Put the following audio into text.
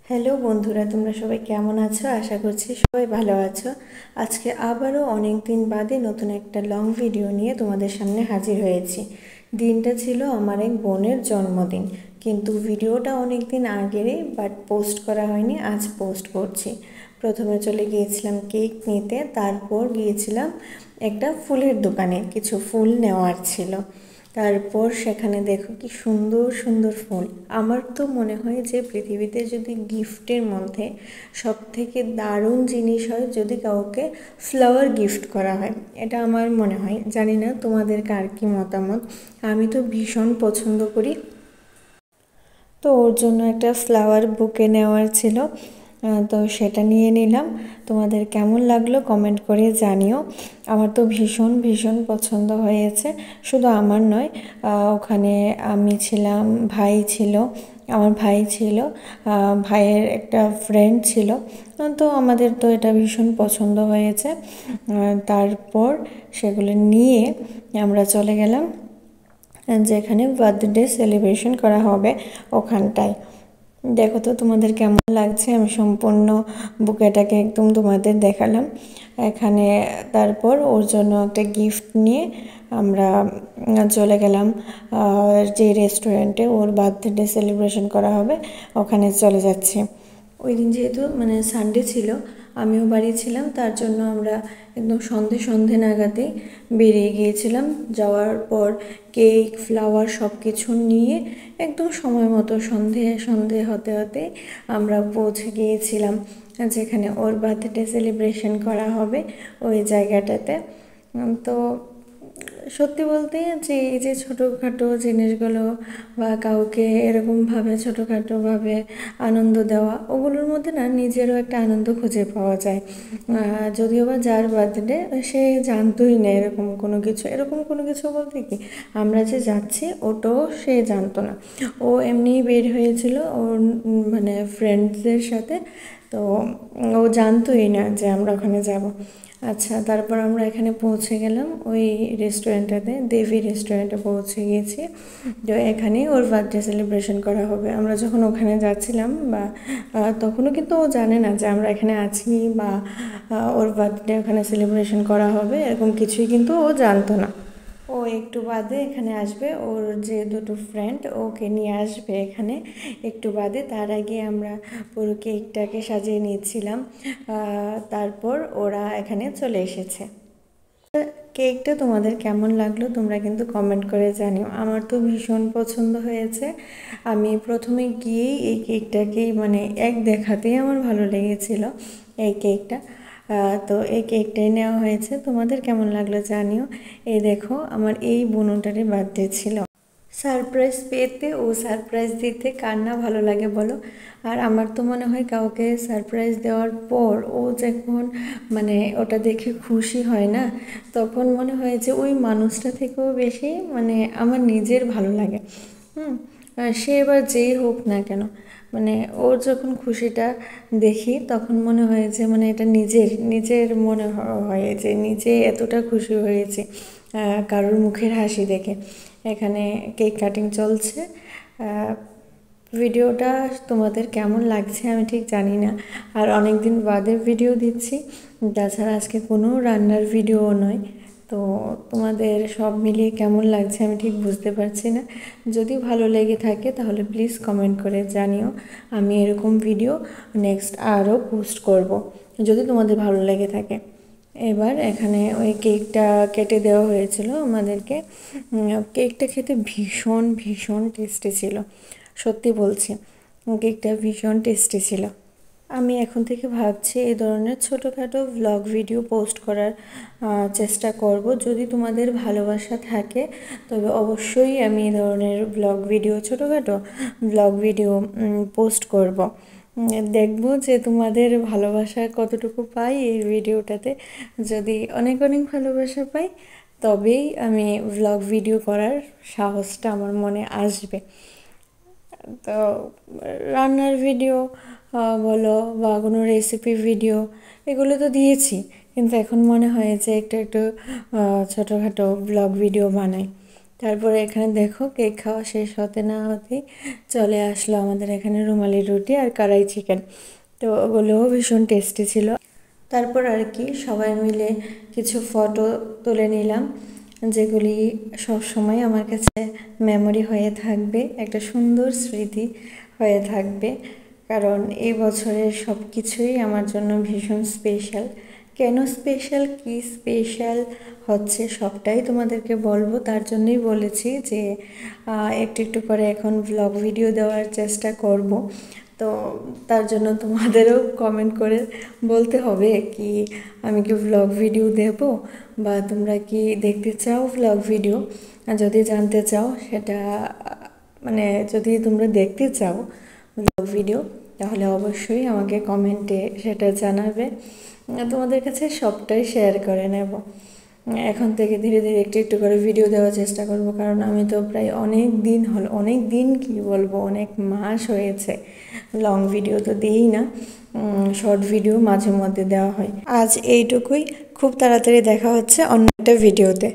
Hello বন্ধুরা, তোমরা সবাই কেমন আছো? আশা করছি সবাই ভালো আছো। আজকে আবারও অনেক দিন বাদে নতুন একটা লং ভিডিও নিয়ে তোমাদের সামনে হাজির হয়েছি। দিনটা ছিল আমার এক বোনের জন্মদিন, কিন্তু ভিডিওটা অনেক দিন আগেরই, বাট পোস্ট করা হয়নি। আজ পোস্ট করছি। প্রথমে চলে গিয়েছিলাম কেক নিতে, তারপর গিয়েছিলাম একটা ফুলের দোকানে, কিছু ফুল নেওয়ার ছিল। তারপর সেখানে দেখো কি সুন্দর সুন্দর ফুল। আমার তো মনে হয় যে পৃথিবীতে যদি গিফটের মধ্যে সব থেকে দারুণ জিনিস হয় যদি কাউকে ফ্লাওয়ার গিফট করা হয়, এটা আমার মনে হয়। জানি না তোমাদের কার কী মতামত। আমি তো ভীষণ পছন্দ করি। তো ওর জন্য একটা ফ্লাওয়ার বুকে নেওয়ার ছিল, তো সেটা নিয়ে নিলাম। তোমাদের কেমন লাগলো কমেন্ট করে জানিও। আমার তো ভীষণ ভীষণ পছন্দ হয়েছে। শুধু আমার নয়, ওখানে আমি ছিলাম, ভাই ছিল, আমার ভাই ছিল, ভাইয়ের একটা ফ্রেন্ড ছিল। তো আমাদের তো এটা ভীষণ পছন্দ হয়েছে। তারপর সেগুলো নিয়ে আমরা চলে গেলাম যেখানে বার্থডে সেলিব্রেশন করা হবে ওখানটায়। দেখো তো তোমাদের কেমন লাগছে। আমি সম্পূর্ণ বুকেটাকে একদম তোমাদের দেখালাম এখানে। তারপর ওর জন্য একটা গিফট নিয়ে আমরা চলে গেলাম যে রেস্টুরেন্টে ওর বার্থডে সেলিব্রেশন করা হবে ওখানে চলে যাচ্ছি। ওই দিন যেহেতু সানডে ছিল, আমিও বাড়ি ছিলাম, তার জন্য আমরা একদম সন্ধে নাগাদই বেরিয়ে গিয়েছিলাম। যাওয়ার পর কেক, ফ্লাওয়ার সব কিছু নিয়ে একদম সময় মতো সন্ধে হতে হতে আমরা পৌঁছে গিয়েছিলাম যেখানে ওর বার্থডে সেলিব্রেশন করা হবে ওই জায়গাটাতে। তো সত্যি বলতে যে এই যে ছোটোখাটো জিনিসগুলো বা কাউকে এরকমভাবে ছোটোখাটোভাবে আনন্দ দেওয়া, ওগুলোর মধ্যে না নিজেরও একটা আনন্দ খুঁজে পাওয়া যায়। যদিও বা যার বার্থডে সে জানতোই না এরকম কোনো কিছু বলতে কি, আমরা যে যাচ্ছি ওটাও সে জানতো না। ও এমনিই বের হয়েছিল ওর ফ্রেন্ডসদের সাথে। তো ও জানতোই না যে আমরা ওখানে যাব। আচ্ছা, তারপর আমরা এখানে পৌঁছে গেলাম ওই রেস্টুরেন্টটাতে, দেবী রেস্টুরেন্টে পৌঁছে গিয়েছি। তো এখানেই ওর বার্থডে সেলিব্রেশন করা হবে। আমরা যখন ওখানে যাচ্ছিলাম বা তখনও কিন্তু ও জানে না যে আমরা এখানে আছি বা ওর বার্থডে ওখানে সেলিব্রেশন করা হবে, এরকম কিছুই কিন্তু ও জানতো না। ও একটু বাদে এখানে আসবে, ওর যে দুটো ফ্রেন্ড ওকে নিয়ে আসবে এখানে একটু বাদে। তার আগে আমরা পুরো কেকটাকে সাজিয়ে নিচ্ছিলাম। তারপর ওরা এখানে চলে এসেছে। কেকটা তোমাদের কেমন লাগলো তোমরা কিন্তু কমেন্ট করে জানিও। আমার তো ভীষণ পছন্দ হয়েছে। আমি প্রথমে গিয়েই এই কেকটাকেই এক দেখাতেই আমার ভালো লেগেছিল এই কেকটা। তো এই কেকটাই নেওয়া হয়েছে। তোমাদের কেমন লাগলো জানিও। এই দেখো, আমার এই বোনটারই বার্থডে ছিল। সারপ্রাইজ পেতে ও সারপ্রাইজ দিতে কার না ভালো লাগে বলো। আর আমার তো মনে হয় কাউকে সারপ্রাইজ দেওয়ার পর ও যখন ওটা দেখে খুশি হয় না, তখন মনে হয় যে ওই মানুষটা থেকেও বেশি আমার নিজের ভালো লাগে। সে এবার যেই হোক না কেন, ওর যখন খুশিটা দেখি তখন মনে হয় যে এটা নিজের মনে হয় যে নিজে এতটা খুশি হয়েছে কারোর মুখের হাসি দেখে। এখানে কেক কাটিং চলছে। ভিডিওটা তোমাদের কেমন লাগছে আমি ঠিক জানি না। আর অনেক দিন বাদে ভিডিও দিচ্ছি, তাছাড়া আজকে কোনো রান্নার ভিডিও নয়। তো তোমাদের সব মিলিয়ে কেমন লাগছে আমি ঠিক বুঝতে পারছি না। যদি ভালো লেগে থাকে তাহলে প্লিজ কমেন্ট করে জানিও। আমি এরকম ভিডিও নেক্সট আরও পোস্ট করব যদি তোমাদের ভালো লেগে থাকে। এবার এখানে ওই কেকটা কেটে দেওয়া হয়েছিল আমাদেরকে। কেকটা খেতে ভীষণ ভীষণ টেস্টি ছিল, সত্যি বলছি। কেকটা ভীষণ টেস্টি ছিল। আমি এখন থেকে ভাবছি এই ধরনের ছোটোখাটো ভ্লগ ভিডিও পোস্ট করার চেষ্টা করব। যদি তোমাদের ভালোবাসা থাকে তবে অবশ্যই আমি এই ধরনের ছোটোখাটো ভ্লগ ভিডিও পোস্ট করব। দেখব যে তোমাদের ভালোবাসা কতটুকু পাই এই ভিডিওটাতে। যদি অনেক অনেক ভালোবাসা পাই তবেই আমি ভ্লগ ভিডিও করার সাহসটা আমার মনে আসবে। তো রান্নার ভিডিও বলো বা কোনো রেসিপি ভিডিও, এগুলো তো দিয়েছি, কিন্তু এখন মনে হয় যে একটু ছোটোখাটো ব্লগ ভিডিও বানাই। তারপরে এখানে দেখো কেক খাওয়া শেষ হতে না হতেই চলে আসলো আমাদের এখানে রুমালি রুটি আর কড়াই চিকেন। তো ওগুলোও ভীষণ টেস্টি ছিল। তারপর আর কি সবাই মিলে কিছু ফটো তুলে নিলাম, যেগুলি সব সময় আমার কাছে মেমোরি হয়ে থাকবে, একটা সুন্দর স্মৃতি হয়ে থাকবে। কারণ এই বছরের সব কিছুই আমার জন্য ভীষণ স্পেশাল। কেন স্পেশাল, কি স্পেশাল হচ্ছে সবটাই তোমাদেরকে বলবো। তার জন্যই বলেছি যে একটু একটু করে এখন ব্লগ ভিডিও দেওয়ার চেষ্টা করব। তো তার জন্য তোমাদেরও কমেন্ট করে বলতে হবে কি আমি কি ব্লগ ভিডিও দেব, বা তোমরা কি দেখতে চাও ব্লগ ভিডিও। যদি জানতে চাও সেটা, মানে যদি তোমরা দেখতে চাও ব্লগ ভিডিও, তাহলে অবশ্যই আমাকে কমেন্টে সেটা জানাবে। তোমাদের কাছে সবটাই শেয়ার করে নেব। এখন থেকে ধীরে ধীরে একটু একটু করে ভিডিও দেওয়ার চেষ্টা করব, কারণ আমি তো প্রায় অনেক দিন হলো, অনেক দিন কি বলবো, অনেক মাস হয়েছে লং ভিডিও তো দিই না, শর্ট ভিডিও মাঝে মধ্যে দেওয়া হয়। আজ এইটুকুই, খুব তাড়াতাড়ি দেখা হচ্ছে অন্য একটা ভিডিওতে।